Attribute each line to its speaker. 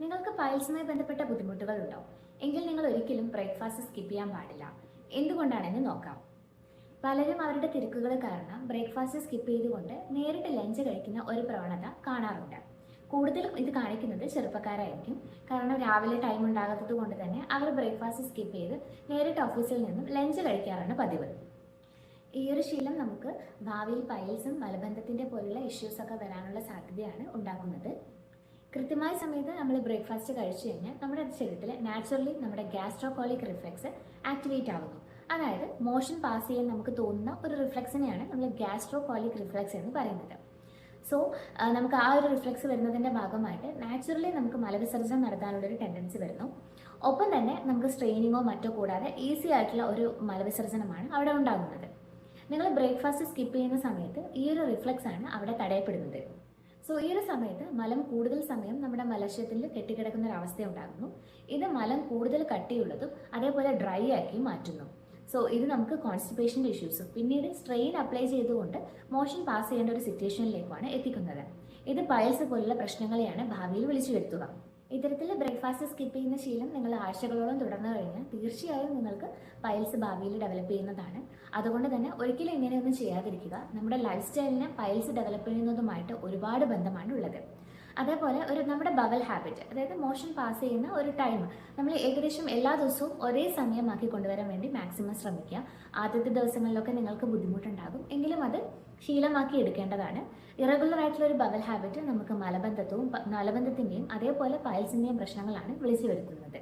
Speaker 1: നിങ്ങൾക്ക് പൈൽസുമായി ബന്ധപ്പെട്ട ബുദ്ധിമുട്ടുകൾ ഉണ്ടോ? എങ്കിൽ നിങ്ങൾ ഒരിക്കലും ബ്രേക്ക്ഫാസ്റ്റ് സ്കിപ്പ് ചെയ്യാൻ പാടില്ല. എന്തുകൊണ്ടാണെന്ന് നോക്കാം. പലരും അവരുടെ തിരക്കുകൾ കാരണം ബ്രേക്ക്ഫാസ്റ്റ് സ്കിപ്പ് ചെയ്തുകൊണ്ട് നേരിട്ട് ലഞ്ച് കഴിക്കുന്ന ഒരു പ്രവണത കാണാറുണ്ട്. കൂടുതലും ഇത് കാണിക്കുന്നത് ചെറുപ്പക്കാരായിരിക്കും. കാരണം രാവിലെ ടൈം ഉണ്ടാകാത്തത് കൊണ്ട് തന്നെ അവർ ബ്രേക്ക്ഫാസ്റ്റ് സ്കിപ്പ് ചെയ്ത് നേരിട്ട് ഓഫീസിൽ നിന്നും ലഞ്ച് കഴിക്കാറാണ് പതിവ്. ഈ ഒരു ശീലം നമുക്ക് ഭാവിയിൽ പൈൽസും മലബന്ധത്തിൻ്റെ പോലുള്ള ഇഷ്യൂസൊക്കെ വരാനുള്ള സാധ്യതയാണ് ഉണ്ടാക്കുന്നത്. കൃത്യമായ സമയത്ത് നമ്മൾ ബ്രേക്ക്ഫാസ്റ്റ് കഴിച്ചു കഴിഞ്ഞാൽ നമ്മുടെ ശരീരത്തിൽ നാച്ചുറലി നമ്മുടെ ഗ്യാസ്ട്രോകോളിക് റിഫ്ലെക്സ് ആക്ടിവേറ്റ് ആവുന്നു. അതായത് മോഷൻ പാസ് ചെയ്യാൻ നമുക്ക് തോന്നുന്ന ഒരു റിഫ്ലെക്സിനെയാണ് നമ്മൾ ഗ്യാസ്ട്രോകോളിക് റിഫ്ലെക്സ് എന്ന് പറയുന്നത്. സോ നമുക്ക് ആ ഒരു റിഫ്ലെക്സ് വരുന്നതിൻ്റെ ഭാഗമായിട്ട് നാച്ചുറലി നമുക്ക് മലവിസർജനം നടത്താനുള്ളൊരു ടെൻഡൻസി വരുന്നു. ഒപ്പം തന്നെ നമുക്ക് സ്ട്രെയിനിങ്ങോ മറ്റോ കൂടാതെ ഈസി ആയിട്ടുള്ള ഒരു മലവിസർജനമാണ് അവിടെ ഉണ്ടാകുന്നത്. നിങ്ങൾ ബ്രേക്ക്ഫാസ്റ്റ് സ്കിപ്പ് ചെയ്യുന്ന സമയത്ത് ഈ ഒരു റിഫ്ലെക്സ് ആണ് അവിടെ തടയപ്പെടുന്നത്. സോ ഈ ഒരു സമയത്ത് മലം കൂടുതൽ സമയം നമ്മുടെ മലശയത്തിൽ കെട്ടിക്കിടക്കുന്ന ഒരു അവസ്ഥ ഉണ്ടാകുന്നു. ഇത് മലം കൂടുതൽ കട്ടിയുള്ളതും അതേപോലെ ഡ്രൈ ആക്കി മാറ്റുന്നു. സോ ഇത് നമുക്ക് കോൺസ്റ്റിപ്പേഷൻ്റെ ഇഷ്യൂസും പിന്നീട് സ്ട്രെയിൻ അപ്ലൈ ചെയ്തുകൊണ്ട് മോഷൻ പാസ് ചെയ്യേണ്ട ഒരു സിറ്റുവേഷനിലേക്കാണ് എത്തിക്കുന്നത്. ഇത് പൈൽസ് പോലുള്ള പ്രശ്നങ്ങളെയാണ് ഭാവിയിൽ വിളിച്ചു വരുത്തുക. ഇത്തരത്തിൽ ബ്രേക്ക്ഫാസ്റ്റ് സ്കിപ്പ് ചെയ്യുന്ന ശീലം നിങ്ങൾ ആഴ്ചകളോളം തുടർന്നു കഴിഞ്ഞാൽ തീർച്ചയായും നിങ്ങൾക്ക് പൈൽസ് ഭാവിയിൽ ഡെവലപ്പ് ചെയ്യുന്നതാണ്. അതുകൊണ്ട് തന്നെ ഒരിക്കലും ഇങ്ങനെയൊന്നും ചെയ്യാതിരിക്കുക. നമ്മുടെ ലൈഫ് സ്റ്റൈലിനെ പൈൽസ് ഡെവലപ്പ് ചെയ്യുന്നതുമായിട്ട് ഒരുപാട് ബന്ധമാണ് ഉള്ളത്. അതേപോലെ നമ്മുടെ ബവൽ ഹാബിറ്റ്, അതായത് മോഷൻ പാസ് ചെയ്യുന്ന ഒരു ടൈം നമ്മൾ ഏകദേശം എല്ലാ ദിവസവും ഒരേ സമയമാക്കി കൊണ്ടുവരാൻ വേണ്ടി മാക്സിമം ശ്രമിക്കുക. ആദ്യത്തെ ദിവസങ്ങളിലൊക്കെ നിങ്ങൾക്ക് ബുദ്ധിമുട്ടുണ്ടാകും, എങ്കിലും അത് ശീലമാക്കി എടുക്കേണ്ടതാണ്. ഇറഗുലർ ആയിട്ടുള്ള ഒരു ബവൽ ഹാബിറ്റ് നമുക്ക് മലബന്ധത്തിൻ്റെയും അതേപോലെ പൈൽസിൻ്റെയും പ്രശ്നങ്ങളാണ് വിളിച്ചു വരുത്തുന്നത്.